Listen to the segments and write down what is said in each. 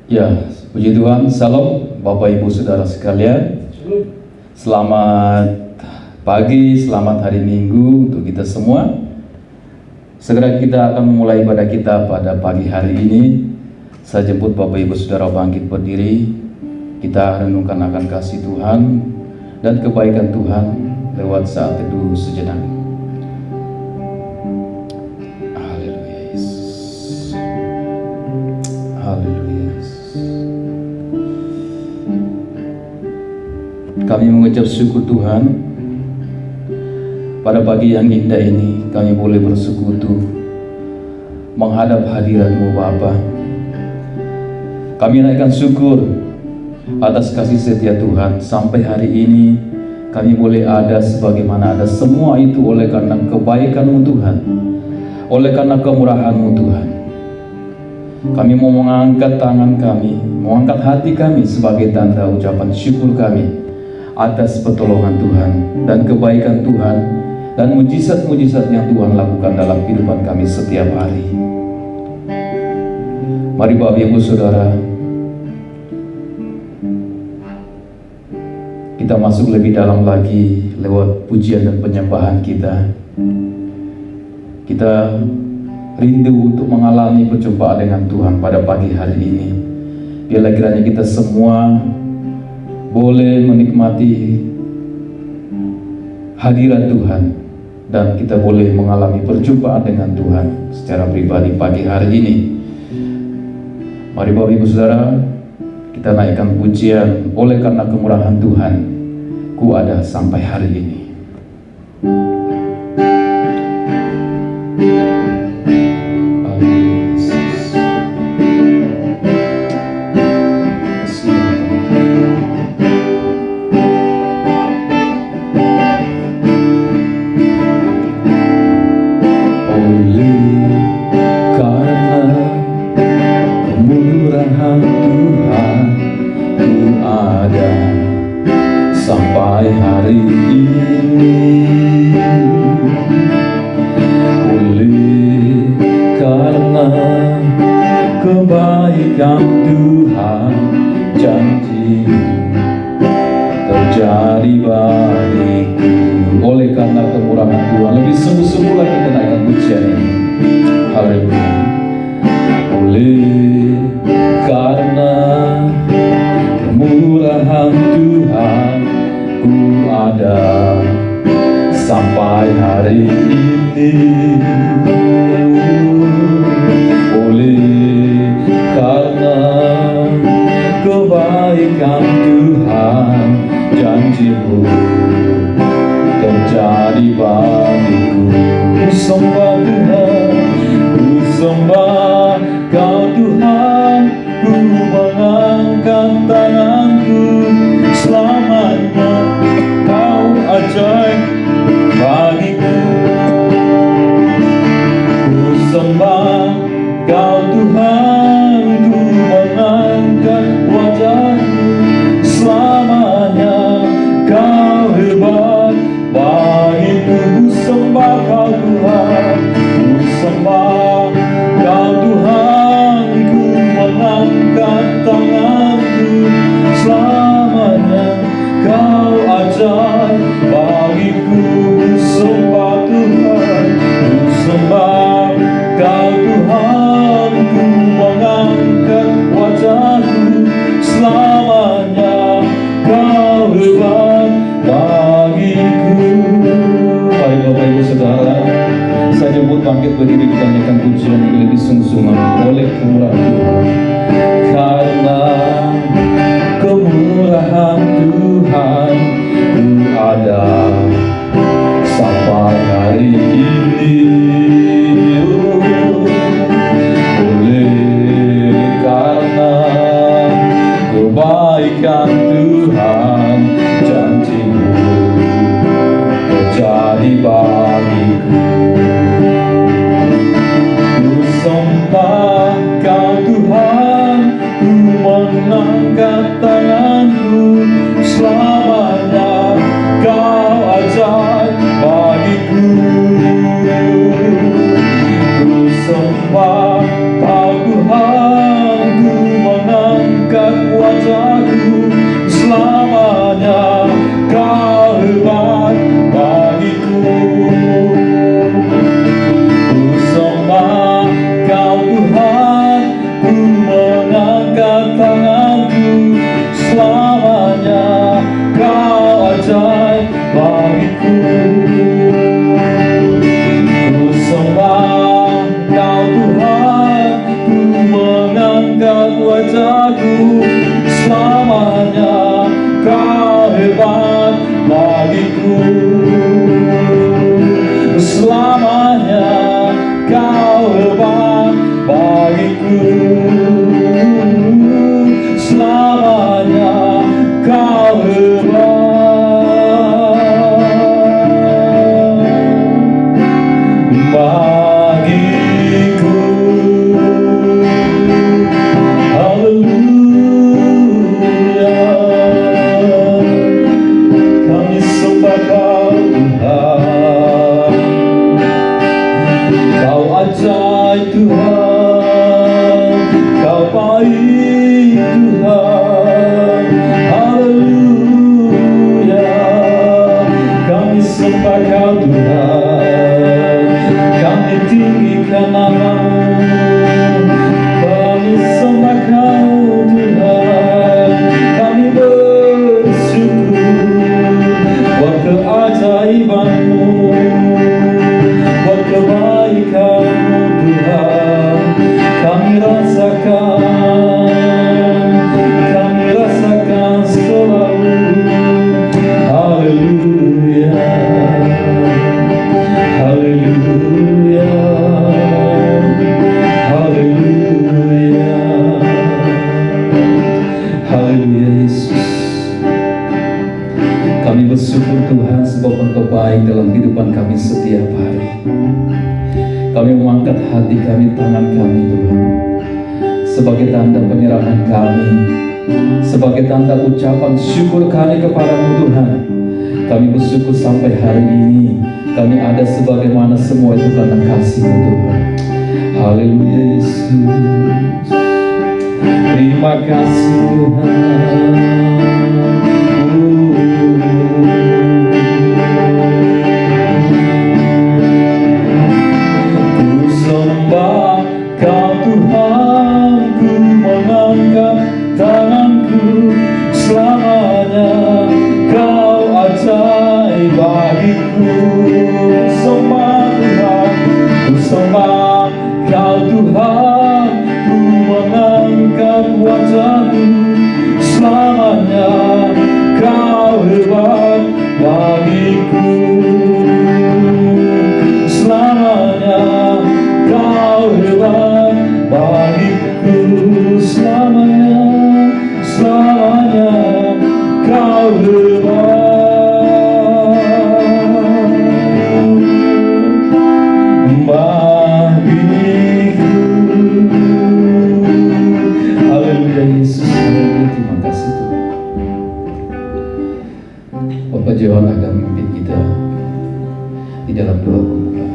Ya, puji Tuhan, salam Bapak Ibu Saudara sekalian. Selamat pagi, selamat hari Minggu untuk kita semua. Segera kita akan memulai ibadah kita pada pagi hari ini. Saya jemput Bapak Ibu Saudara bangkit berdiri. Kita renungkan akan kasih Tuhan dan kebaikan Tuhan lewat saat teduh sejenak. Haleluya Yesus. Haleluya Yesus. Kami mengucap syukur Tuhan, pada pagi yang indah ini kami boleh bersekutu menghadap hadirat-Mu Bapa. Kami naikkan syukur atas kasih setia Tuhan. Sampai hari ini kami boleh ada sebagaimana ada, semua itu oleh karena kebaikan-Mu Tuhan, oleh karena kemurahan-Mu Tuhan. Kami mau mengangkat tangan kami, mengangkat hati kami sebagai tanda ucapan syukur kami atas pertolongan Tuhan dan kebaikan Tuhan dan mujizat-mujizat yang Tuhan lakukan dalam kehidupan kami setiap hari. Mari Bapak Ibu Saudara, kita masuk lebih dalam lagi lewat pujian dan penyembahan kita. Kita rindu untuk mengalami perjumpaan dengan Tuhan pada pagi hari ini. Biarlah kiranya kita semua boleh menikmati hadirat Tuhan dan kita boleh mengalami perjumpaan dengan Tuhan secara pribadi pagi hari ini. Mari Bapak Ibu Saudara, kita naikkan pujian oleh karena kemurahan Tuhan, ku ada sampai hari ini. Sampai hari ini, oleh karena kebaikan Tuhan, janji terjadi bagiku. Oleh karena kemurahan Tuhan, lebih sungguh-sungguh lagi kita naikkan pujian ini. Haleluya. Oleh karena kemurahan Tuhan, ku ada sampai hari ini. Oleh karena kebaikan Tuhan, janji-Mu terjadi bagiku. Ku sembah Tuhan, ku sembah Kau Tuhan, ku mengangkat tanganku selamanya. Kau ajaib bagiku. Ku sembah Kau Tuhan, ku mengangkat wajahku selamanya. Kau hebat bagiku. Ku sembah Kau Tuhan, hati kami, tangan kami Tuhan, sebagai tanda penyerahan kami, sebagai tanda ucapan syukur kami kepadamu Tuhan. Kami bersyukur sampai hari ini kami ada sebagaimana semua itu karena kasih-Mu Tuhan. Haleluya Yesus. Terima kasih Tuhan. Ku sembah Kau Tuhan, ku mengangkat tanganku selamanya. Kau ajaib bagiku. Sembah Tuhan, ku sembah Kau Tuhan, ku mengangkat wajahku selamanya. Kau hebat bagiku selamanya. Kau hebat bagiku selamanya, selamanya. Kau hebat bagiku. Haleluya Yesus. Terima kasih Tuhan. Bapak Johan akan memimpin kita di dalam doa pembuka.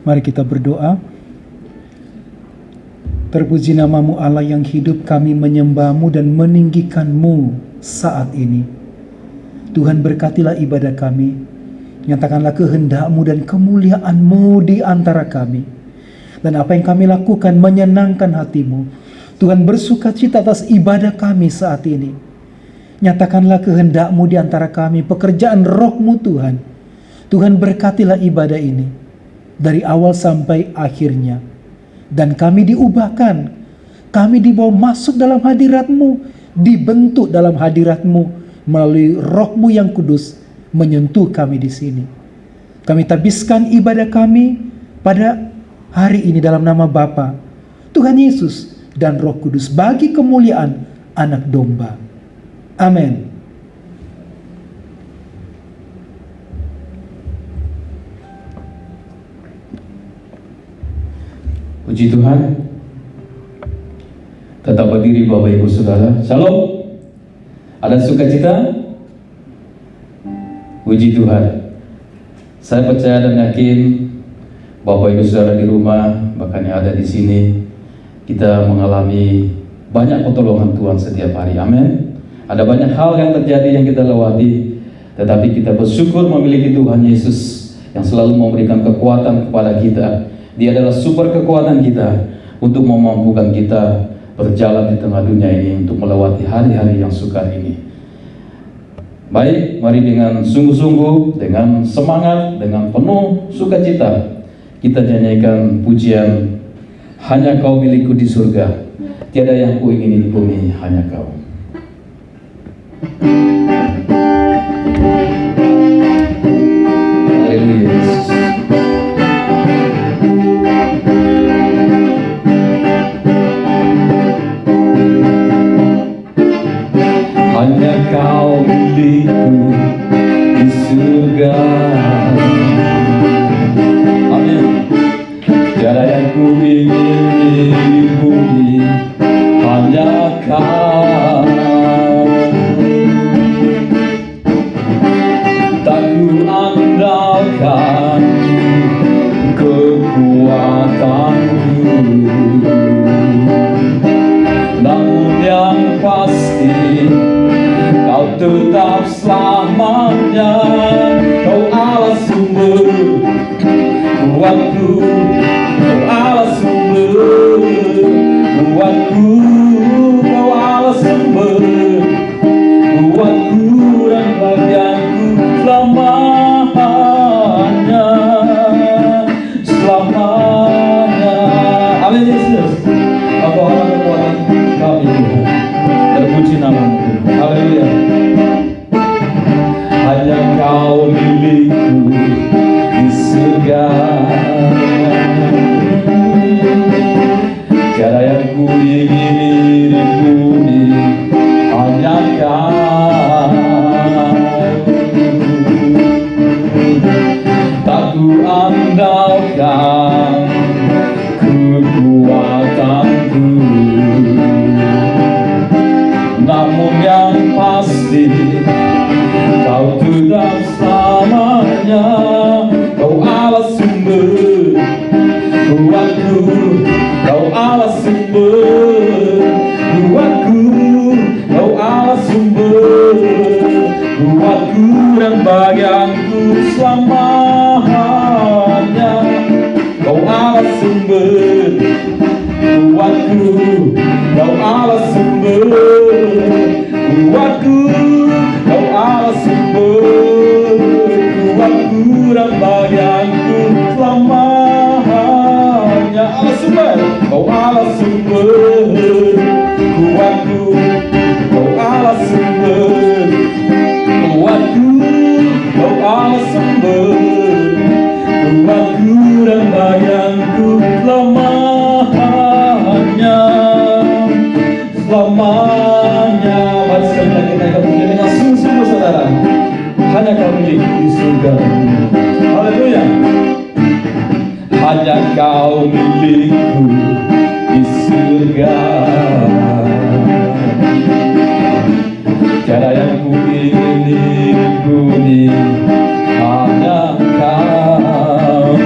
Mari kita berdoa. Terpuji namamu Allah yang hidup, kami menyembah-Mu dan meninggikan-Mu saat ini. Tuhan, berkatilah ibadah kami. Nyatakanlah kehendak-Mu dan kemuliaan-Mu di antara kami. Dan apa yang kami lakukan menyenangkan hati-Mu. Tuhan, bersukacita atas ibadah kami saat ini. Nyatakanlah kehendak-Mu di antara kami, pekerjaan Roh-Mu Tuhan. Tuhan, berkatilah ibadah ini dari awal sampai akhirnya. Dan kami diubahkan, kami dibawa masuk dalam hadirat-Mu, dibentuk dalam hadirat-Mu melalui Roh-Mu yang kudus menyentuh kami di sini. Kami tabiskan ibadah kami pada hari ini dalam nama Bapa, Tuhan Yesus dan Roh Kudus bagi kemuliaan Anak Domba. Amin. Puji Tuhan. Tetap berdiri Bapak Ibu Saudara. Shalom. Ada sukacita? Puji Tuhan. Saya percaya dan yakin Bapak Ibu Saudara di rumah, bahkan yang ada di sini, kita mengalami banyak pertolongan Tuhan setiap hari. Amin. Ada banyak hal yang terjadi yang kita lewati, tetapi kita bersyukur memiliki Tuhan Yesus yang selalu memberikan kekuatan kepada kita. Dia adalah sumber kekuatan kita untuk memampukan kita berjalan di tengah dunia ini untuk melewati hari-hari yang sukar ini. Baik, mari dengan sungguh-sungguh, dengan semangat, dengan penuh sukacita kita nyanyikan pujian Hanya Kau milikku di surga, tiada yang kuingini di bumi, hanya Kau. Haleluya Yesus. Hanya Kau milikku di surga. Amin. Tiada yang ku ingin di bumi, hanya Kau. Tak ku andalkan kekuatanku, namun yang pasti Kau tetap selamanya. Kau Allah sumber kuatku, Kau Allah sumber kuatku, Kau Allah sumber kuatku dan bagianku selamanya, selamanya. Amin Yesus. Apa Allah kekuatan kami Tuhan. Terpuji namamu Tuhan. Haleluya. Hanya Kau selamanya. Kau Allah sumber kuatku, Kau Allah sumber kuatku, Kau Allah sumber kuatku dan bagianku selamanya. Allah sumber, Kau Allah sumber kuatku, Kau Allah sumber kuatku, Kau Allah sumber kuatku dan bagianku selamanya. Selamanya. Mari sekali lagi naikkan pujian dengan sungguh-sungguh, saudara. Hanya Kau milikku di surga. Haleluya. Hanya Kau milikku di surga. Tiada yang ku ingini, hanya Kau.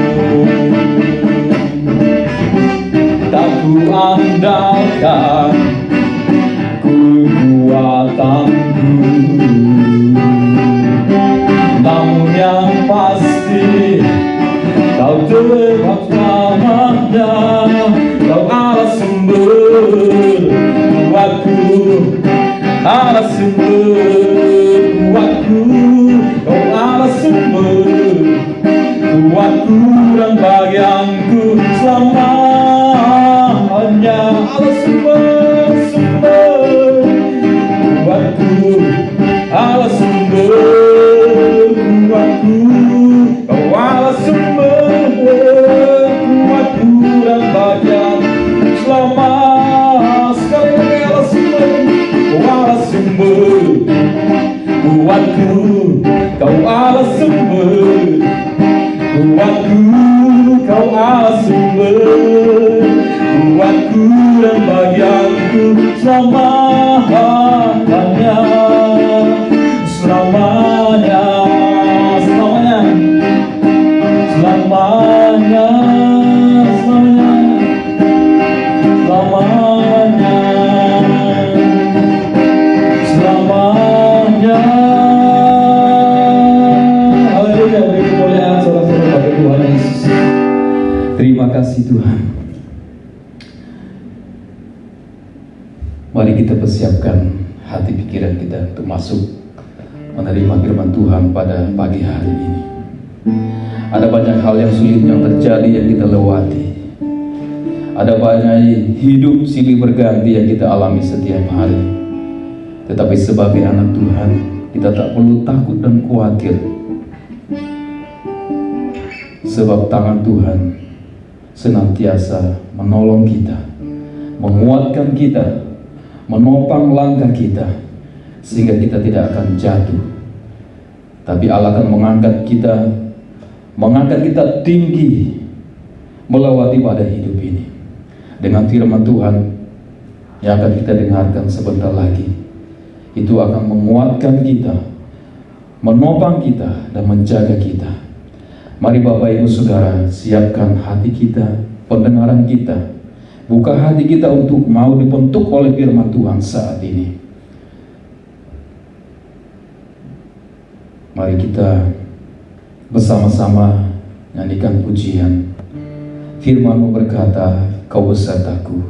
Tak ku andalkan kekuatanku, namun yang pasti Kau tetap selamanya. Kau Allah sumber kuatku, Allah sumber kuatku, Kau Allah sumber kuatku dan bagianku selamanya. Allah sumber kuatku, Allah sumber kuatku, Kau Allah sumber kuatku dan bagianku selamanya. Sekali lagi Allah sumber, Kau Allah sumber kuatku, Kau Allah sumber kuatku, Kau Allah sumber kuatku dan bagianku selamanya. Selamanya, selamanya, selamanya, selamanya, selamanya. Haleluya, beri kemuliaan saudara-saudara bagi Tuhan Yesus. Terima kasih Tuhan. Mari kita persiapkan hati pikiran kita untuk masuk menerima firman Tuhan pada pagi hari ini. Ada banyak hal yang sulit yang terjadi yang kita lewati. Ada banyak hidup silih berganti yang kita alami setiap hari. Tetapi sebagai anak Tuhan, kita tak perlu takut dan khawatir. Sebab tangan Tuhan senantiasa menolong kita, menguatkan kita, menopang langkah kita, sehingga kita tidak akan jatuh. Tapi Allah akan mengangkat kita tinggi melewati pada hidup ini. Dengan firman Tuhan yang akan kita dengarkan sebentar lagi, itu akan menguatkan kita, menopang kita, dan menjaga kita. Mari Bapak Ibu Saudara, siapkan hati kita, pendengaran kita, buka hati kita untuk mau dibentuk oleh firman Tuhan saat ini. Mari kita bersama-sama nyanyikan pujian. Firman-Mu berkata, Kau besertaku.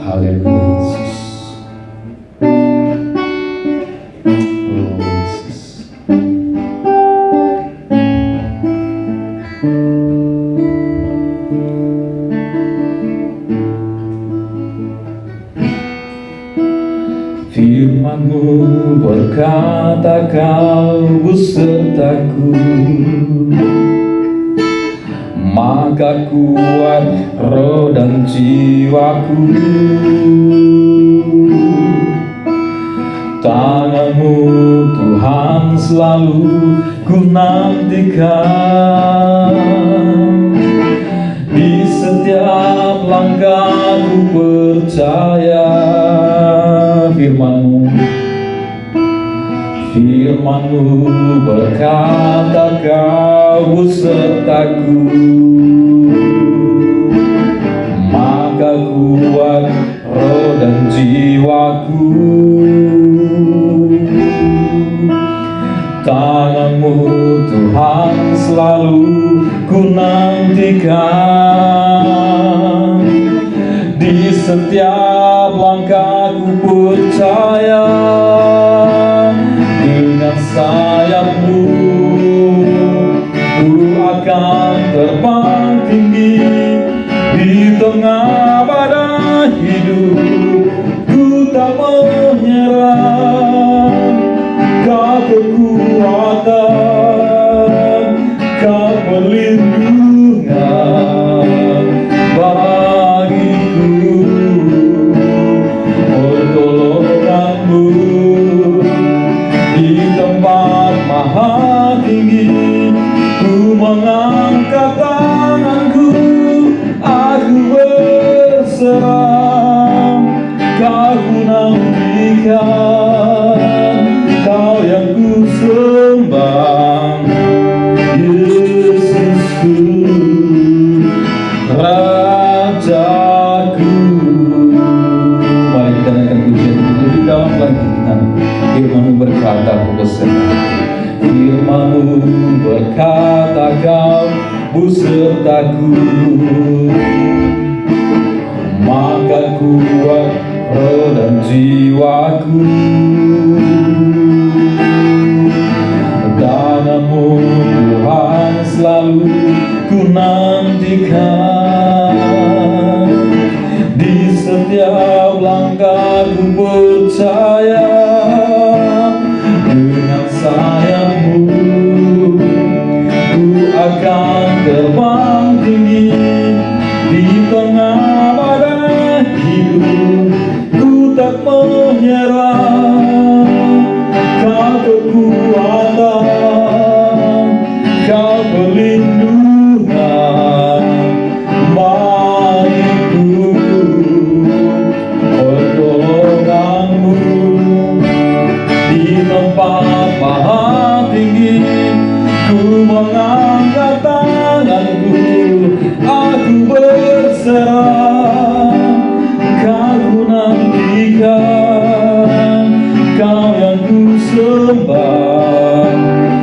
Haleluya Yesus. Oh Yesus. Firman-Mu berkata, Kau besertaku, maka kuat roh dan jiwaku. Tangan-Mu Tuhan selalu ku nantikan, di setiap langkahku percaya. Firman-Mu berkata, Kau besertaku, maka kuat roh dan jiwaku. Tangan Datang-Mu Tuhan selalu ku nantikan. Di setiap langkahku percaya, dengan sayap-Mu ku akan terbang tinggi. Di tengah badai hidup ku tak menyerah. Kau kekuatan, Kau perlindungan bagiku. Pertolongan-Mu di tempat maha tinggi. Ku mengangkat tanganku, aku berserah. Kau ku nantikan, Kau yang ku sembah, Yesusku, Rajaku. Mari kita naikkan pujian itu lebih dalam lagi. Firman-Mu berkata, ku berserah. Firman-Mu berkata, Kau besertaku. Maka kuat roh dan jiwaku. Datang-Mu Tuhan selalu ku nantikan. Di setiap langkahku percaya, dengan sayap-Mu ku akan terbang tinggi. Di tengah badai hidup ku tak menyerah. Kau kekuatan, Kau perlindungan bagiku. Pertolongan-Mu di tempat maha tinggi. Ku mengangkat tanganku, aku berserah. Kau ku nantikan, Kau yang ku sembah,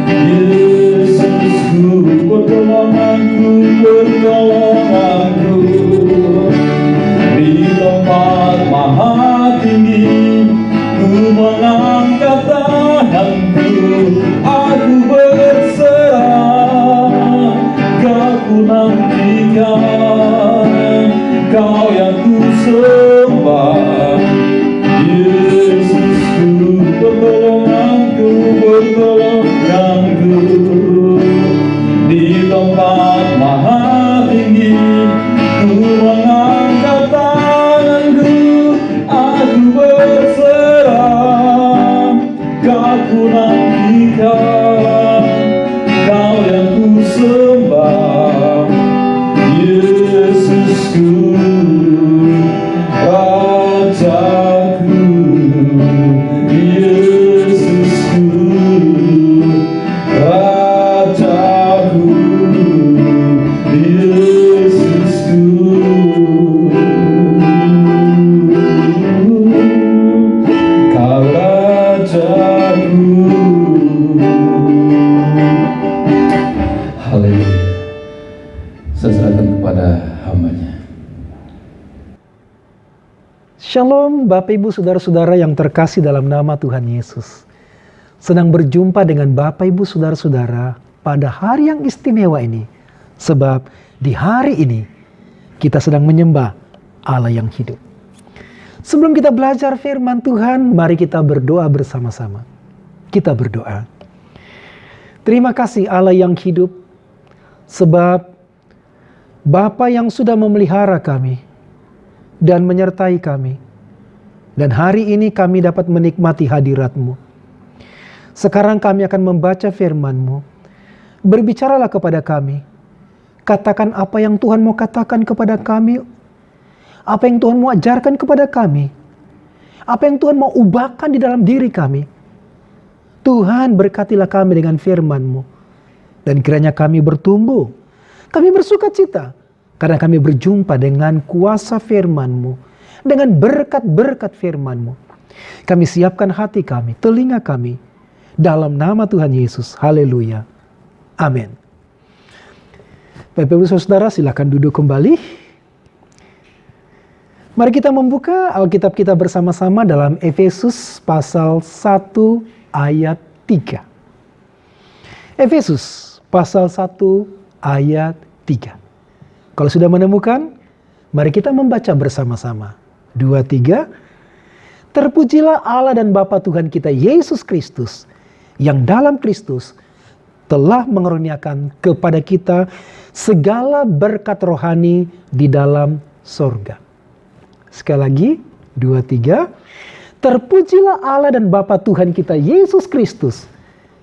Yesusku. Pertolonganku, pertolonganku di tempat maha tinggi. Ku mengangkat tanganku, aku berserah. Kau ku nantikan, Kau yang ku sembah, Yesusku. Pertolonganku, pertolonganku di tempat maha tinggi. Ku mengangkat tanganku, aku berserah. Kau ku nantikan, Kau yang ku sembah, Yesusku, Rajaku. Yesusku, Rajaku. Yesusku, Kau Rajaku. Haleluya. Saya serahkan kepada hamba-Nya. Shalom Bapak Ibu Saudara-saudara yang terkasih dalam nama Tuhan Yesus. Senang berjumpa dengan Bapak Ibu Saudara-saudara pada hari yang istimewa ini. Sebab di hari ini kita sedang menyembah Allah yang hidup. Sebelum kita belajar firman Tuhan, mari kita berdoa bersama-sama. Kita berdoa. Terima kasih Allah yang hidup, sebab Bapa yang sudah memelihara kami dan menyertai kami. Dan hari ini kami dapat menikmati hadirat-Mu. Sekarang kami akan membaca firman-Mu. Berbicaralah kepada kami. Katakan apa yang Tuhan mau katakan kepada kami. Apa yang Tuhan mau ajarkan kepada kami. Apa yang Tuhan mau ubahkan di dalam diri kami. Tuhan, berkatilah kami dengan firman-Mu. Dan kiranya kami bertumbuh. Kami bersuka cita. Karena kami berjumpa dengan kuasa firman-Mu. Dengan berkat-berkat firman-Mu. Kami siapkan hati kami, telinga kami. Dalam nama Tuhan Yesus. Haleluya. Amin. Bapak Ibu Saudara, silakan duduk kembali. Mari kita membuka Alkitab kita bersama-sama dalam Efesus pasal 1 ayat 3. Efesus pasal 1 ayat 3. Kalau sudah menemukan, mari kita membaca bersama-sama. 2, 3. Terpujilah Allah dan Bapa Tuhan kita Yesus Kristus, yang dalam Kristus telah mengaruniakan kepada kita segala berkat rohani di dalam sorga. Sekali lagi, 2, 3. Terpujilah Allah dan Bapa Tuhan kita Yesus Kristus,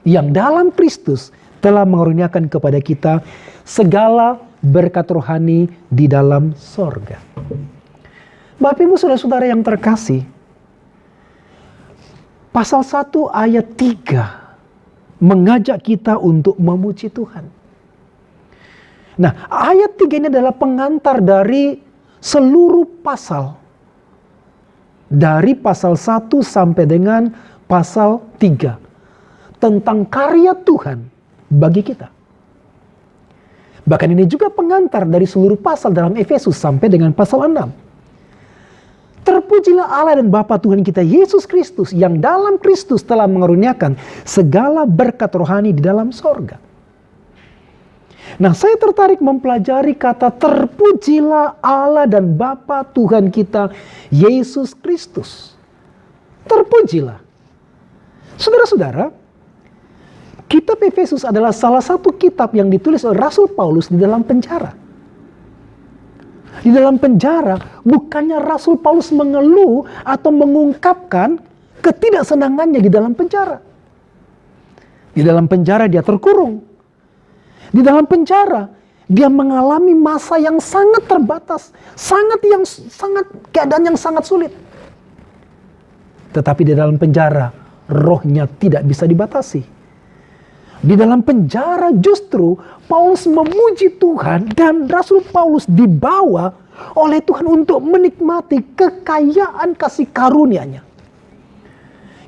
yang dalam Kristus telah mengaruniakan kepada kita segala berkat rohani di dalam sorga. Bapak Ibu Saudara-saudara yang terkasih, pasal 1 ayat 3 mengajak kita untuk memuji Tuhan. Nah, ayat 3 ini adalah pengantar dari seluruh pasal. Dari pasal 1 sampai dengan pasal 3. Tentang karya Tuhan bagi kita. Bahkan ini juga pengantar dari seluruh pasal dalam Efesus sampai dengan pasal 6. Terpujilah Allah dan Bapa Tuhan kita Yesus Kristus, yang dalam Kristus telah mengaruniakan segala berkat rohani di dalam sorga. Nah, saya tertarik mempelajari kata terpujilah Allah dan Bapa Tuhan kita Yesus Kristus. Terpujilah. Saudara-saudara, kitab Efesus adalah salah satu kitab yang ditulis oleh Rasul Paulus di dalam penjara. Di dalam penjara, bukannya Rasul Paulus mengeluh atau mengungkapkan ketidaksenangannya di dalam penjara. Di dalam penjara dia terkurung. Di dalam penjara, dia mengalami masa yang sangat terbatas, keadaan yang sangat sulit. Tetapi di dalam penjara, rohnya tidak bisa dibatasi. Di dalam penjara justru Paulus memuji Tuhan, dan Rasul Paulus dibawa oleh Tuhan untuk menikmati kekayaan kasih karunia-Nya.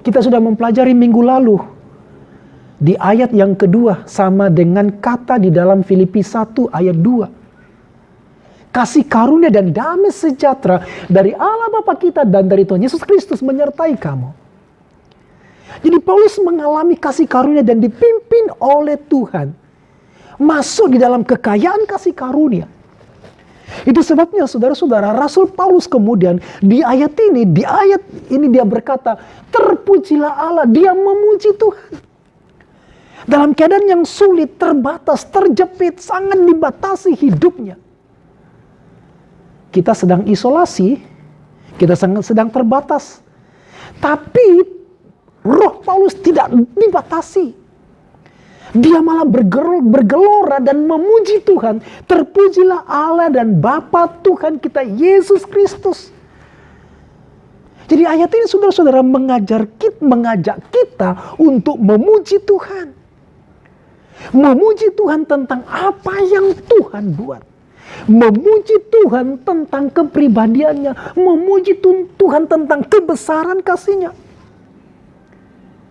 Kita sudah mempelajari minggu lalu. Di ayat yang kedua sama dengan kata di dalam Filipi 1 ayat 2. Kasih karunia dan damai sejahtera dari Allah Bapa kita dan dari Tuhan Yesus Kristus menyertai kamu. Jadi Paulus mengalami kasih karunia dan dipimpin oleh Tuhan. Masuk di dalam kekayaan kasih karunia. Itu sebabnya saudara-saudara, Rasul Paulus kemudian di ayat ini dia berkata, terpujilah Allah, dia memuji Tuhan. Dalam keadaan yang sulit, terbatas, terjepit, sangat dibatasi hidupnya. Kita sedang isolasi, kita sedang terbatas. Tapi roh Paulus tidak dibatasi. Dia malah bergelora dan memuji Tuhan. Terpujilah Allah dan Bapa Tuhan kita Yesus Kristus. Jadi ayat ini saudara-saudara mengajak kita untuk memuji Tuhan. Memuji Tuhan tentang apa yang Tuhan buat. Memuji Tuhan tentang kepribadiannya. Memuji Tuhan tentang kebesaran kasih-Nya.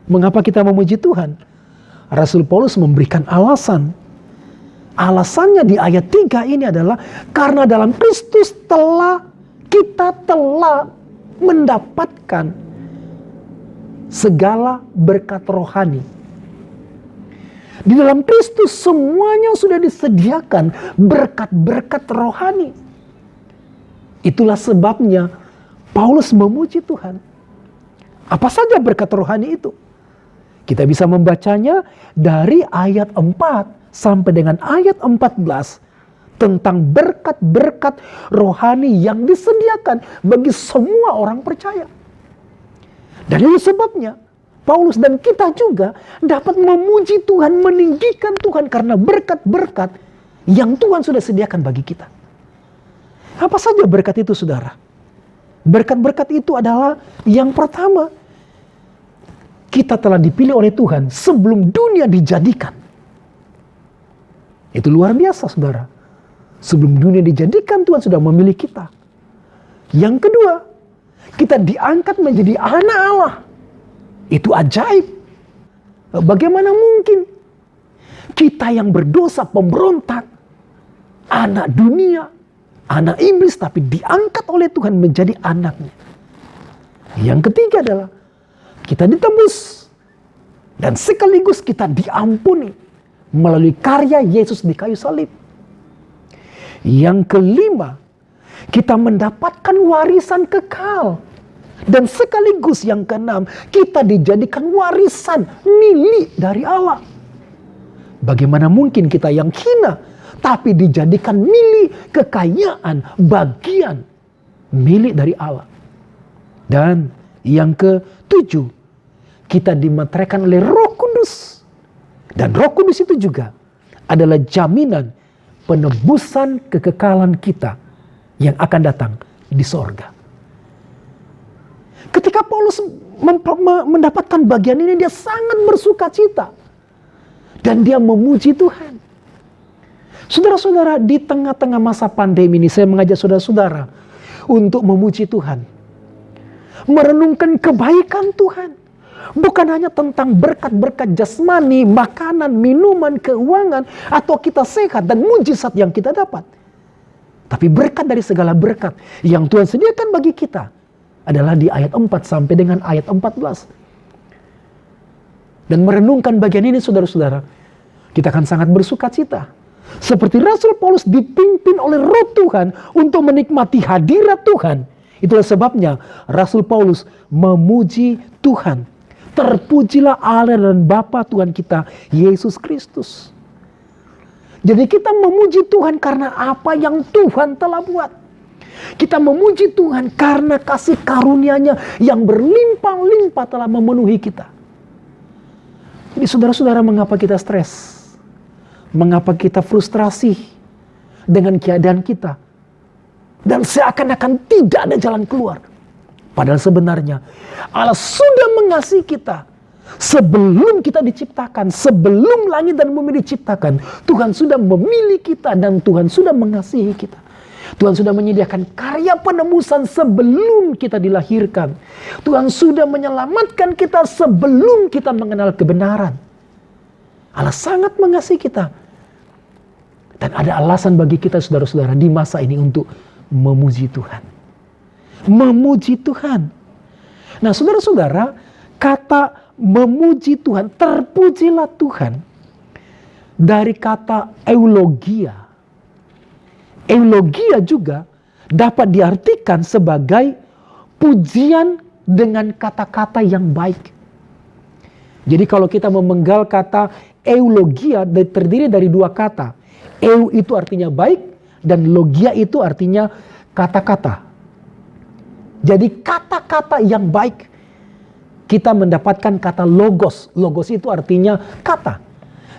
Mengapa kita memuji Tuhan? Rasul Paulus memberikan alasan. Alasannya di ayat 3 ini adalah karena dalam Kristus kita telah mendapatkan segala berkat rohani. Di dalam Kristus semuanya sudah disediakan berkat-berkat rohani. Itulah sebabnya Paulus memuji Tuhan. Apa saja berkat rohani itu? Kita bisa membacanya dari ayat 4 sampai dengan ayat 14 tentang berkat-berkat rohani yang disediakan bagi semua orang percaya. Dan itu sebabnya Paulus dan kita juga dapat memuji Tuhan, meninggikan Tuhan karena berkat-berkat yang Tuhan sudah sediakan bagi kita. Apa saja berkat itu, saudara? Berkat-berkat itu adalah yang pertama, kita telah dipilih oleh Tuhan sebelum dunia dijadikan. Itu luar biasa, saudara. Sebelum dunia dijadikan, Tuhan sudah memilih kita. Yang kedua, kita diangkat menjadi anak Allah. Itu ajaib. Bagaimana mungkin kita yang berdosa, pemberontak, anak dunia, anak iblis, tapi diangkat oleh Tuhan menjadi anaknya. Yang ketiga adalah kita ditebus dan sekaligus kita diampuni melalui karya Yesus di kayu salib. Yang kelima, kita mendapatkan warisan kekal. Dan sekaligus yang keenam, kita dijadikan warisan milik dari Allah. Bagaimana mungkin kita yang hina, tapi dijadikan milik, kekayaan, bagian milik dari Allah. Dan yang ketujuh, kita dimeteraikan oleh Roh Kudus. Dan Roh Kudus itu juga adalah jaminan penebusan kekekalan kita yang akan datang di sorga. Ketika Paulus mendapatkan bagian ini, dia sangat bersuka cita. Dan dia memuji Tuhan. Saudara-saudara, di tengah-tengah masa pandemi ini, saya mengajak saudara-saudara untuk memuji Tuhan. Merenungkan kebaikan Tuhan. Bukan hanya tentang berkat-berkat jasmani, makanan, minuman, keuangan, atau kita sehat dan mujizat yang kita dapat. Tapi berkat dari segala berkat yang Tuhan sediakan bagi kita adalah di ayat 4 sampai dengan ayat 14. Dan merenungkan bagian ini saudara-saudara, kita akan sangat bersuka cita. Seperti Rasul Paulus dipimpin oleh Roh Tuhan untuk menikmati hadirat Tuhan. Itulah sebabnya Rasul Paulus memuji Tuhan. Terpujilah Allah dan Bapa Tuhan kita, Yesus Kristus. Jadi kita memuji Tuhan karena apa yang Tuhan telah buat. Kita memuji Tuhan karena kasih karunia-Nya yang berlimpah-limpah telah memenuhi kita. Jadi saudara-saudara, mengapa kita stres? Mengapa kita frustrasi dengan keadaan kita? Dan seakan-akan tidak ada jalan keluar. Padahal sebenarnya Allah sudah mengasihi kita. Sebelum kita diciptakan, sebelum langit dan bumi diciptakan, Tuhan sudah memilih kita dan Tuhan sudah mengasihi kita. Tuhan sudah menyediakan karya penebusan sebelum kita dilahirkan. Tuhan sudah menyelamatkan kita sebelum kita mengenal kebenaran. Allah sangat mengasihi kita. Dan ada alasan bagi kita saudara-saudara di masa ini untuk memuji Tuhan. Memuji Tuhan. Nah saudara-saudara, kata memuji Tuhan, terpujilah Tuhan, dari kata eulogia. Eulogia juga dapat diartikan sebagai pujian dengan kata-kata yang baik. Jadi kalau kita memenggal kata eulogia terdiri dari dua kata. Eu itu artinya baik dan logia itu artinya kata-kata. Jadi kata-kata yang baik. Kita mendapatkan kata logos. Logos itu artinya kata.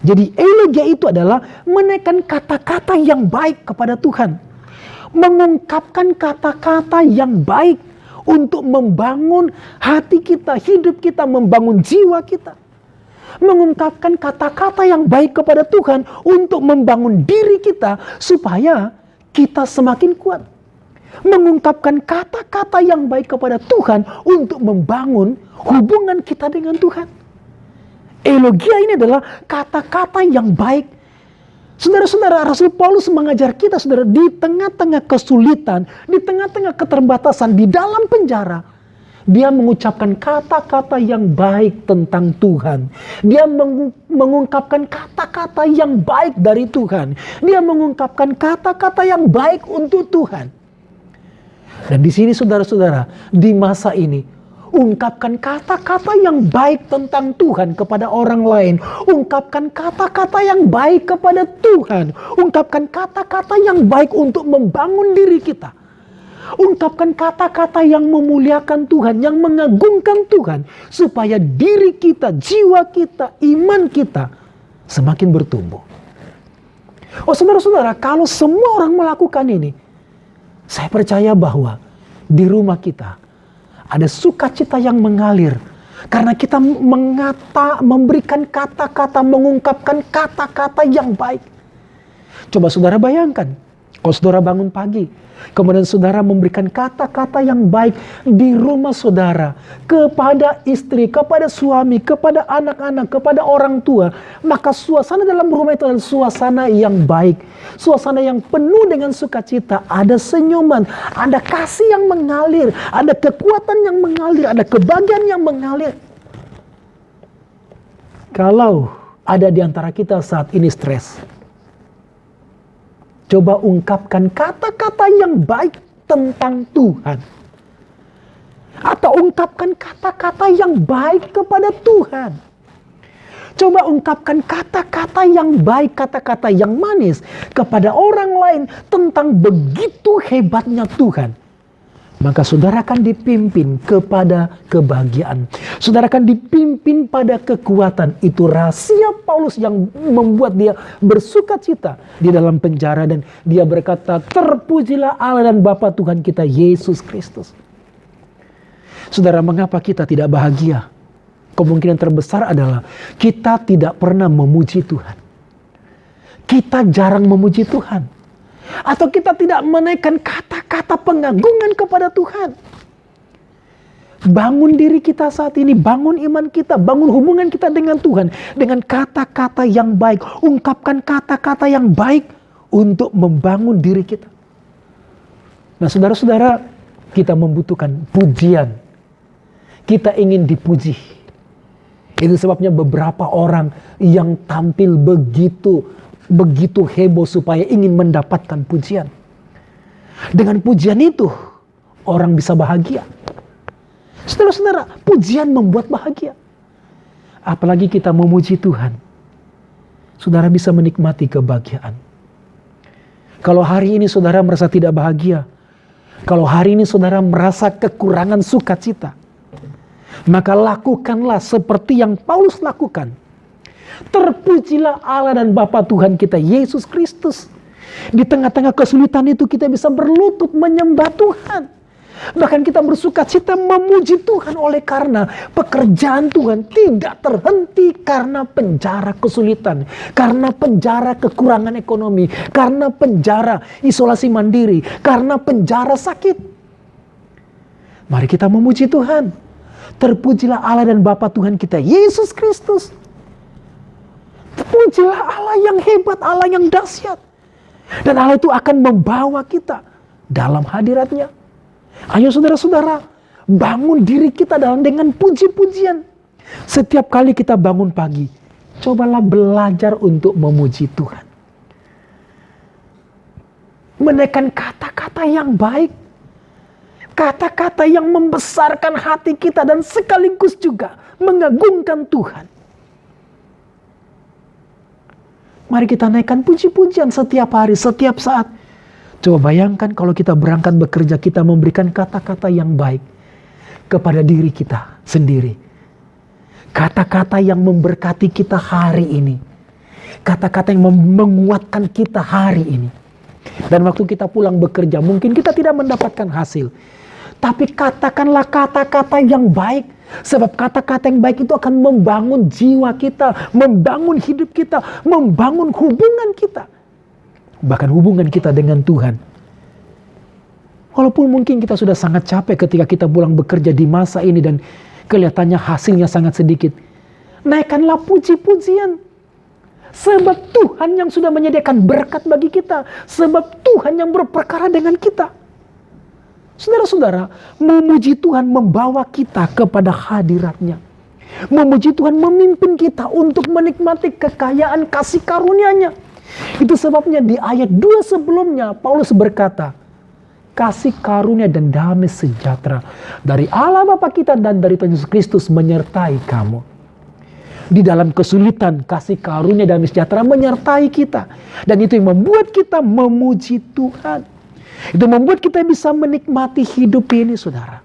Jadi eulogia itu adalah menaikkan kata-kata yang baik kepada Tuhan. Mengungkapkan kata-kata yang baik untuk membangun hati kita, hidup kita, membangun jiwa kita. Mengungkapkan kata-kata yang baik kepada Tuhan untuk membangun diri kita supaya kita semakin kuat. Mengungkapkan kata-kata yang baik kepada Tuhan untuk membangun hubungan kita dengan Tuhan. Eulogia ini adalah kata-kata yang baik. Saudara-saudara, Rasul Paulus mengajar kita, saudara, di tengah-tengah kesulitan, di tengah-tengah keterbatasan, di dalam penjara, dia mengucapkan kata-kata yang baik tentang Tuhan. Dia mengungkapkan kata-kata yang baik dari Tuhan. Dia mengungkapkan kata-kata yang baik untuk Tuhan. Dan di sini saudara-saudara, di masa ini, ungkapkan kata-kata yang baik tentang Tuhan kepada orang lain. Ungkapkan kata-kata yang baik kepada Tuhan. Ungkapkan kata-kata yang baik untuk membangun diri kita. Ungkapkan kata-kata yang memuliakan Tuhan, yang mengagungkan Tuhan. Supaya diri kita, jiwa kita, iman kita semakin bertumbuh. Oh saudara-saudara, kalau semua orang melakukan ini, saya percaya bahwa di rumah kita ada sukacita yang mengalir. Karena kita memberikan kata-kata, mengungkapkan kata-kata yang baik. Coba saudara bayangkan. Kalau saudara bangun pagi, kemudian saudara memberikan kata-kata yang baik di rumah saudara, kepada istri, kepada suami, kepada anak-anak, kepada orang tua, maka suasana dalam rumah itu adalah suasana yang baik, suasana yang penuh dengan sukacita, ada senyuman, ada kasih yang mengalir, ada kekuatan yang mengalir, ada kebahagiaan yang mengalir. Kalau ada di antara kita saat ini stres, coba ungkapkan kata-kata yang baik tentang Tuhan. Atau ungkapkan kata-kata yang baik kepada Tuhan. Coba ungkapkan kata-kata yang baik, kata-kata yang manis kepada orang lain tentang begitu hebatnya Tuhan. Maka saudara akan dipimpin kepada kebahagiaan. Saudara akan dipimpin pada kekuatan. Itu rahasia Paulus yang membuat dia bersuka cita di dalam penjara. Dan dia berkata, terpujilah Allah dan Bapa Tuhan kita Yesus Kristus. Saudara, mengapa kita tidak bahagia? Kemungkinan terbesar adalah kita tidak pernah memuji Tuhan. Kita jarang memuji Tuhan. Atau kita tidak menaikkan kata-kata pengagungan kepada Tuhan. Bangun diri kita saat ini, bangun iman kita, bangun hubungan kita dengan Tuhan. Dengan kata-kata yang baik, ungkapkan kata-kata yang baik untuk membangun diri kita. Nah saudara-saudara, kita membutuhkan pujian. Kita ingin dipuji. Itu sebabnya beberapa orang yang tampil begitu heboh supaya ingin mendapatkan pujian. Dengan pujian itu, orang bisa bahagia. Saudara-saudara, pujian membuat bahagia. Apalagi kita memuji Tuhan, saudara bisa menikmati kebahagiaan. Kalau hari ini saudara merasa tidak bahagia, kalau hari ini saudara merasa kekurangan sukacita, maka lakukanlah seperti yang Paulus lakukan. Terpujilah Allah dan Bapa Tuhan kita Yesus Kristus. Di tengah-tengah kesulitan itu kita bisa berlutut menyembah Tuhan. Bahkan kita bersuka cita memuji Tuhan oleh karena pekerjaan Tuhan tidak terhenti karena penjara kesulitan, karena penjara kekurangan ekonomi, karena penjara isolasi mandiri, karena penjara sakit. Mari kita memuji Tuhan. Terpujilah Allah dan Bapa Tuhan kita Yesus Kristus. Terpujilah Allah yang hebat, Allah yang dahsyat. Dan Allah itu akan membawa kita dalam hadiratnya. Ayo saudara-saudara, bangun diri kita dengan puji-pujian. Setiap kali kita bangun pagi, cobalah belajar untuk memuji Tuhan. Menaikkan kata-kata yang baik. Kata-kata yang membesarkan hati kita dan sekaligus juga mengagungkan Tuhan. Mari kita naikkan puji-pujian setiap hari, setiap saat. Coba bayangkan kalau kita berangkat bekerja, kita memberikan kata-kata yang baik kepada diri kita sendiri. Kata-kata yang memberkati kita hari ini. Kata-kata yang menguatkan kita hari ini. Dan waktu kita pulang bekerja, mungkin kita tidak mendapatkan hasil. Tapi katakanlah kata-kata yang baik. Sebab kata-kata yang baik itu akan membangun jiwa kita, membangun hidup kita, membangun hubungan kita. Bahkan hubungan kita dengan Tuhan. Walaupun mungkin kita sudah sangat capek ketika kita pulang bekerja di masa ini dan kelihatannya hasilnya sangat sedikit. Naikkanlah puji-pujian. Sebab Tuhan yang sudah menyediakan berkat bagi kita. Sebab Tuhan yang berperkara dengan kita. Saudara-saudara, memuji Tuhan membawa kita kepada hadirat-Nya. Memuji Tuhan memimpin kita untuk menikmati kekayaan kasih karunia-Nya. Itu sebabnya di ayat 2 sebelumnya Paulus berkata, kasih karunia dan damai sejahtera dari Allah Bapa kita dan dari Tuhan Yesus Kristus menyertai kamu. Di dalam kesulitan, kasih karunia dan damai sejahtera menyertai kita. Dan itu yang membuat kita memuji Tuhan. Itu membuat kita bisa menikmati hidup ini, saudara.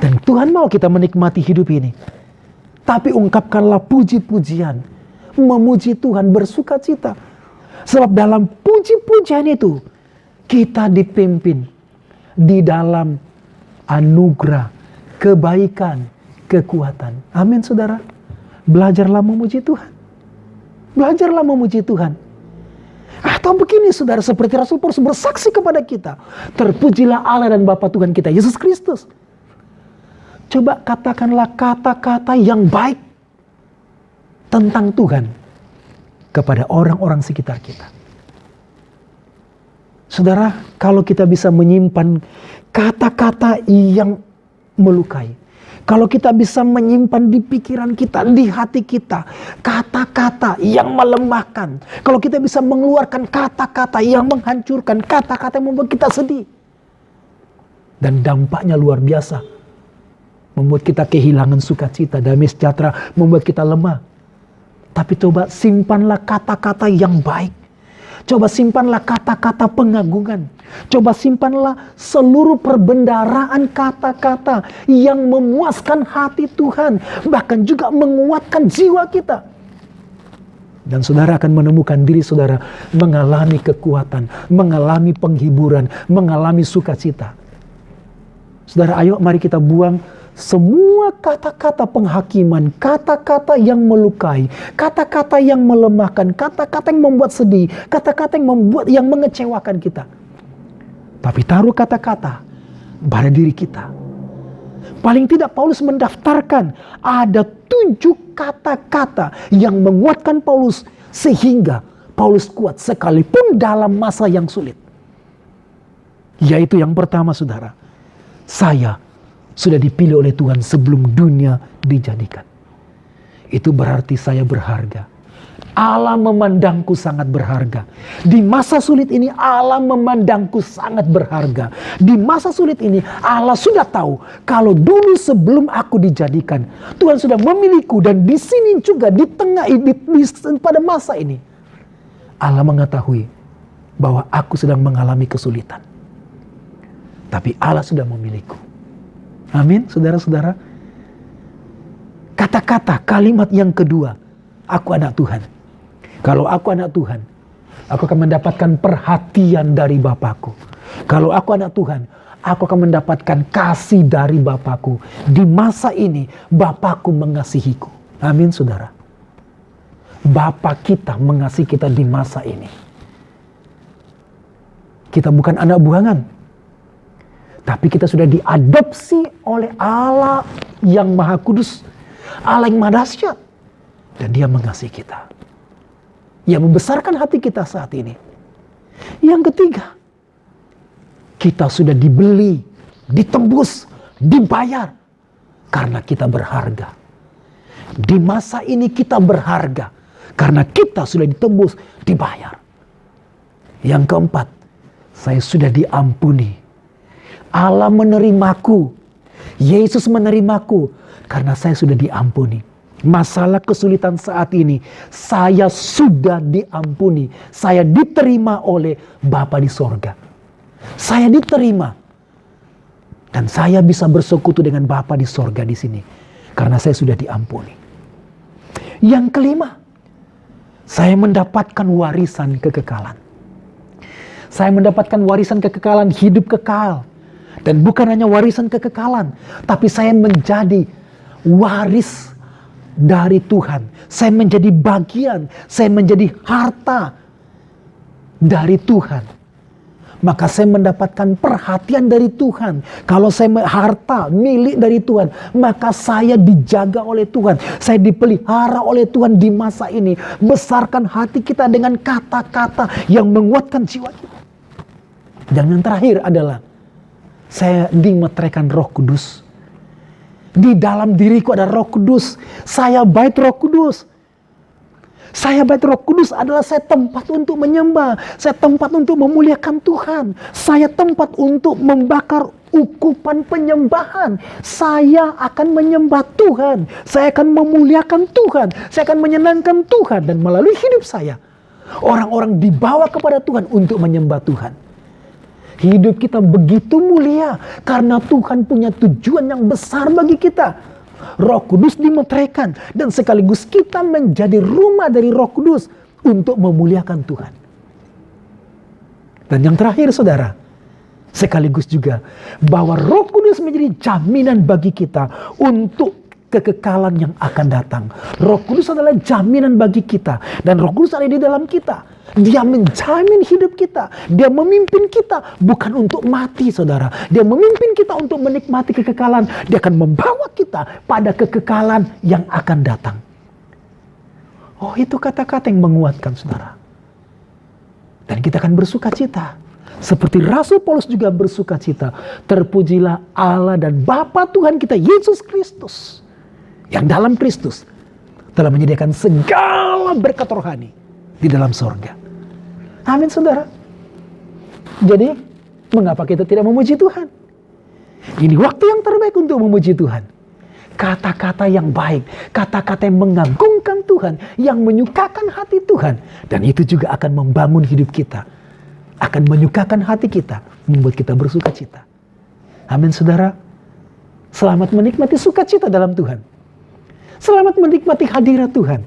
Dan Tuhan mau kita menikmati hidup ini. Tapi ungkapkanlah puji-pujian. Memuji Tuhan, bersuka cita. Sebab dalam puji-pujian itu, kita dipimpin di dalam anugerah, kebaikan, kekuatan. Amin, saudara. Belajarlah memuji Tuhan. Belajarlah memuji Tuhan. Atau begini saudara, seperti Rasul Paulus bersaksi kepada kita, terpujilah Allah dan Bapa Tuhan kita Yesus Kristus. Coba katakanlah kata-kata yang baik tentang Tuhan kepada orang-orang sekitar kita. Saudara, kalau kita bisa menyimpan kata-kata yang melukai, kalau kita bisa menyimpan di pikiran kita, di hati kita, kata-kata yang melemahkan, kalau kita bisa mengeluarkan kata-kata yang menghancurkan, kata-kata yang membuat kita sedih, dan dampaknya luar biasa, membuat kita kehilangan sukacita, damai sejahtera, membuat kita lemah. Tapi coba simpanlah kata-kata yang baik. Coba simpanlah kata-kata pengagungan. Coba simpanlah seluruh perbendaharaan kata-kata yang memuaskan hati Tuhan. Bahkan juga menguatkan jiwa kita. Dan saudara akan menemukan diri saudara mengalami kekuatan, mengalami penghiburan, mengalami sukacita. Saudara, ayo mari kita buang semua kata-kata penghakiman, kata-kata yang melukai, kata-kata yang melemahkan, kata-kata yang membuat sedih, kata-kata yang mengecewakan kita. Tapi taruh kata-kata pada diri kita. Paling tidak Paulus mendaftarkan ada 7 kata-kata yang menguatkan Paulus sehingga Paulus kuat sekalipun dalam masa yang sulit. Yaitu yang pertama saudara, saya sudah dipilih oleh Tuhan sebelum dunia dijadikan. Itu berarti saya berharga. Allah memandangku sangat berharga. Di masa sulit ini Allah memandangku sangat berharga. Di masa sulit ini Allah sudah tahu kalau dulu sebelum aku dijadikan, Tuhan sudah memilihku, dan di sini juga di tengah pada masa ini Allah mengetahui bahwa aku sedang mengalami kesulitan. Tapi Allah sudah memilihku. Amin, saudara-saudara. Kata-kata kalimat yang kedua, aku anak Tuhan. Kalau aku anak Tuhan, aku akan mendapatkan perhatian dari Bapakku. Kalau aku anak Tuhan, aku akan mendapatkan kasih dari Bapakku. Di masa ini, Bapakku mengasihiku. Amin, saudara. Bapa kita mengasihi kita di masa ini. Kita bukan anak buangan. Tapi kita sudah diadopsi oleh Allah yang Maha Kudus, Allah yang Maha Dahsyat, dan Dia mengasihi kita. Yang membesarkan hati kita saat ini. Yang ketiga, kita sudah dibeli, ditembus, dibayar karena kita berharga. Di masa ini kita berharga karena kita sudah ditembus, dibayar. Yang keempat, saya sudah diampuni. Allah menerimaku, Yesus menerimaku karena saya sudah diampuni. Masalah kesulitan saat ini, saya sudah diampuni. Saya diterima oleh Bapa di sorga. Saya diterima. Dan saya bisa bersekutu dengan Bapa di sorga di sini karena saya sudah diampuni. Yang kelima, saya mendapatkan warisan kekekalan. Saya mendapatkan warisan kekekalan, hidup kekal. Dan bukan hanya warisan kekekalan, tapi saya menjadi waris dari Tuhan. Saya menjadi bagian, saya menjadi harta dari Tuhan. Maka saya mendapatkan perhatian dari Tuhan. Kalau saya harta milik dari Tuhan, maka saya dijaga oleh Tuhan. Saya dipelihara oleh Tuhan di masa ini. Besarkan hati kita dengan kata-kata yang menguatkan jiwa kita. Dan yang terakhir adalah saya dimeteraikan Roh Kudus. Di dalam diriku ada Roh Kudus. Saya bait Roh Kudus. Saya bait Roh Kudus adalah saya tempat untuk menyembah. Saya tempat untuk memuliakan Tuhan. Saya tempat untuk membakar ukupan penyembahan. Saya akan menyembah Tuhan. Saya akan memuliakan Tuhan. Saya akan menyenangkan Tuhan. Dan melalui hidup saya, orang-orang dibawa kepada Tuhan untuk menyembah Tuhan. Hidup kita begitu mulia karena Tuhan punya tujuan yang besar bagi kita. Roh Kudus dimeteraikan dan sekaligus kita menjadi rumah dari Roh Kudus untuk memuliakan Tuhan. Dan yang terakhir saudara, sekaligus juga bahwa Roh Kudus menjadi jaminan bagi kita untuk kekekalan yang akan datang. Roh Kudus adalah jaminan bagi kita dan Roh Kudus ada di dalam kita. Dia menjamin hidup kita. Dia memimpin kita bukan untuk mati, saudara. Dia memimpin kita untuk menikmati kekekalan. Dia akan membawa kita pada kekekalan yang akan datang. Oh, itu kata-kata yang menguatkan, saudara. Dan kita akan bersuka cita. Seperti Rasul Paulus juga bersuka cita. Terpujilah Allah dan Bapa Tuhan kita Yesus Kristus, yang dalam Kristus telah menyediakan segala berkat rohani di dalam sorga. Amin, saudara. Jadi, mengapa kita tidak memuji Tuhan? Ini waktu yang terbaik untuk memuji Tuhan. Kata-kata yang baik, kata-kata yang mengagungkan Tuhan, yang menyukakan hati Tuhan. Dan itu juga akan membangun hidup kita. Akan menyukakan hati kita, membuat kita bersuka cita. Amin, saudara. Selamat menikmati sukacita dalam Tuhan. Selamat menikmati hadirat Tuhan.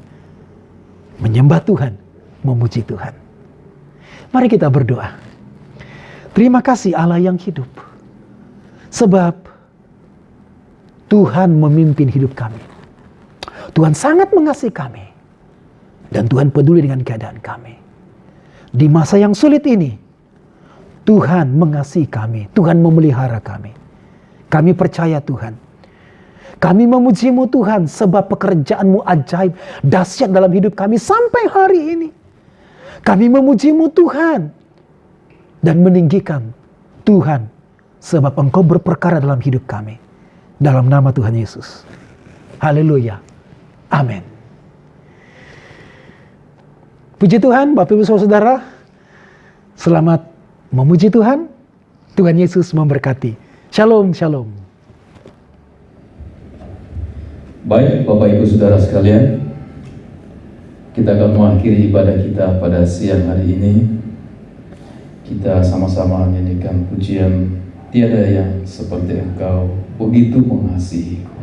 Menyembah Tuhan, memuji Tuhan. Mari kita berdoa. Terima kasih Allah yang hidup. Sebab Tuhan memimpin hidup kami. Tuhan sangat mengasihi kami. Dan Tuhan peduli dengan keadaan kami. Di masa yang sulit ini, Tuhan mengasihi kami. Tuhan memelihara kami. Kami percaya Tuhan. Kami memuji-Mu Tuhan sebab pekerjaan-Mu ajaib, dahsyat dalam hidup kami sampai hari ini. Kami memuji-Mu Tuhan dan meninggikan Tuhan sebab Engkau berperkara dalam hidup kami. Dalam nama Tuhan Yesus. Haleluya. Amin. Puji Tuhan, Bapak Ibu Saudara. Selamat memuji Tuhan. Tuhan Yesus memberkati. Shalom, shalom. Baik, Bapak Ibu Saudara sekalian, kita akan mengakhiri ibadah kita pada siang hari ini. Kita sama-sama menyanyikan pujian Tiada yang seperti Engkau, begitu mengasihiku.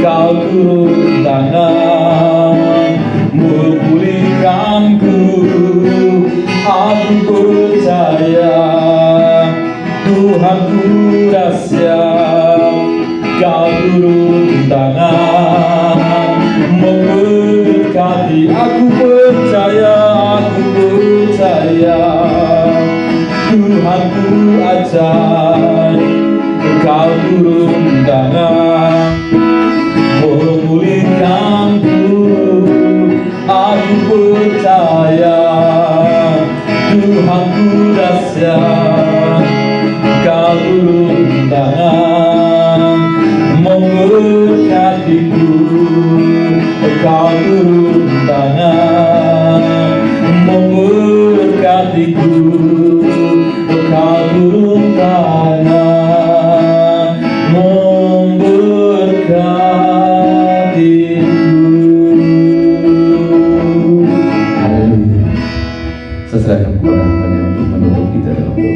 Kau turun tangan memulihkanku. Aku percaya Tuhanku ajar Kau turun tangan memulihkanku. Aku percaya Tuhanku dahsyat, Kau turun tangan memberkatiku. Kau turun tangan memberkatiku. Kau turun tangan memberkatiku. Haleluya. Saya serahkan kepada Tuhan untuk menutup kita dalam doa.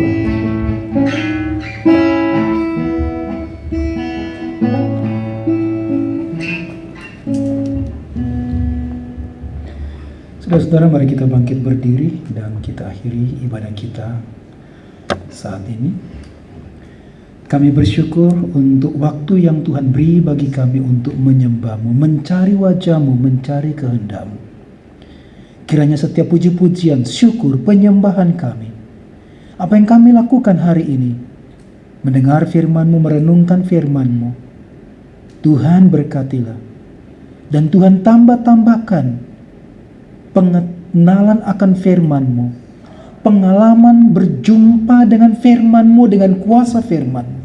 Saudara-saudara, mari kita bangkit berdiri dan kita akhiri ibadah kita saat ini. Kami bersyukur untuk waktu yang Tuhan beri bagi kami untuk menyembah-Mu, mencari wajah-Mu, mencari kehendak-Mu. Kiranya setiap puji-pujian, syukur, penyembahan kami, apa yang kami lakukan hari ini, mendengar firman-Mu, merenungkan firman-Mu, Tuhan berkatilah. Dan Tuhan tambahkan pengenalan akan firman-Mu, pengalaman berjumpa dengan firman-Mu, dengan kuasa firman-Mu.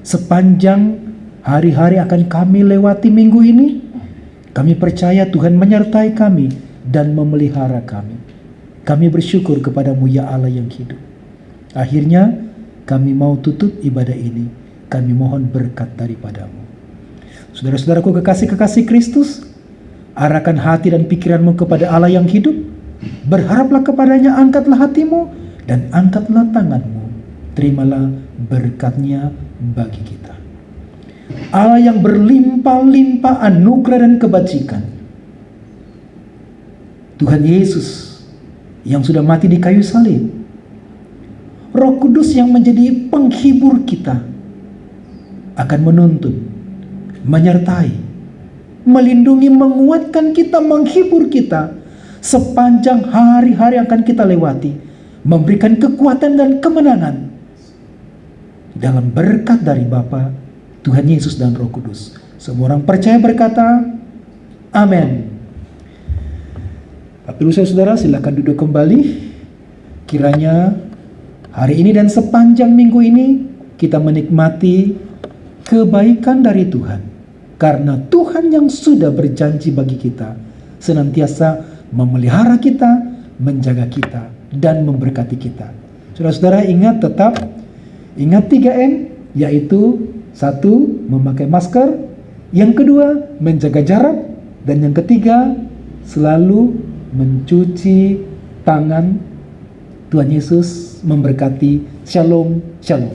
Sepanjang hari-hari akan kami lewati minggu ini, kami percaya Tuhan menyertai kami dan memelihara kami. Kami bersyukur kepada-Mu ya Allah yang hidup. Akhirnya kami mau tutup ibadah ini, kami mohon berkat daripada-Mu. Saudara-saudaraku kekasih-kekasih Kristus, arahkan hati dan pikiranmu kepada Allah yang hidup. Berharaplah kepadanya, angkatlah hatimu dan angkatlah tanganmu. Terimalah berkatnya bagi kita. Allah yang berlimpah-limpah anugerah dan kebajikan, Tuhan Yesus yang sudah mati di kayu salib, Roh Kudus yang menjadi penghibur kita, akan menuntun, menyertai, melindungi, menguatkan kita, menghibur kita sepanjang hari-hari yang akan kita lewati, memberikan kekuatan dan kemenangan dalam berkat dari Bapa, Tuhan Yesus dan Roh Kudus. Semua orang percaya berkata, amin. Bapak Ibu Saudara, silakan duduk kembali. Kiranya hari ini dan sepanjang minggu ini kita menikmati kebaikan dari Tuhan, karena Tuhan yang sudah berjanji bagi kita senantiasa memelihara kita, menjaga kita, dan memberkati kita. Saudara-saudara, tetap ingat 3M, yaitu 1. Memakai masker, yang kedua menjaga jarak, dan yang ketiga selalu mencuci tangan. Tuhan Yesus memberkati. Shalom, shalom.